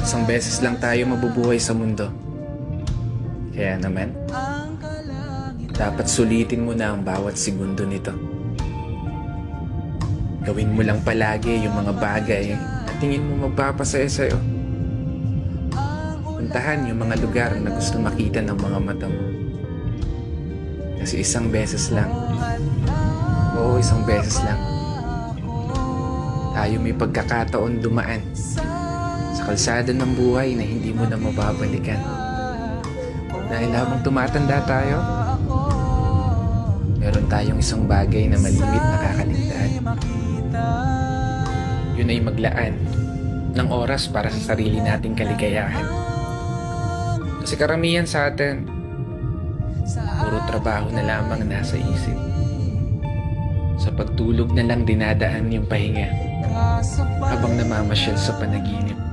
Isang beses lang tayo mabubuhay sa mundo. Kaya naman, dapat sulitin mo na ang bawat segundo nito. Gawin mo lang palagi yung mga bagay na tingin mo magpapasaya sa'yo. Puntahan yung mga lugar na gusto makita ng mga mata mo. Kasi isang beses lang. Oo, isang beses lang. Tayo may pagkakataon dumaan sa kalsada ng buhay na hindi mo na mababalikan. Dahil habang tumatanda tayo, meron tayong isang bagay na malimit na kakaligtaan. Yun ay maglaan ng oras para sa sarili nating kaligayahan. Kasi karamihan sa atin, puro trabaho na lamang nasa isip. Sa pagtulog na lang dinadaan yung pahinga habang namamasyal sa panaginip.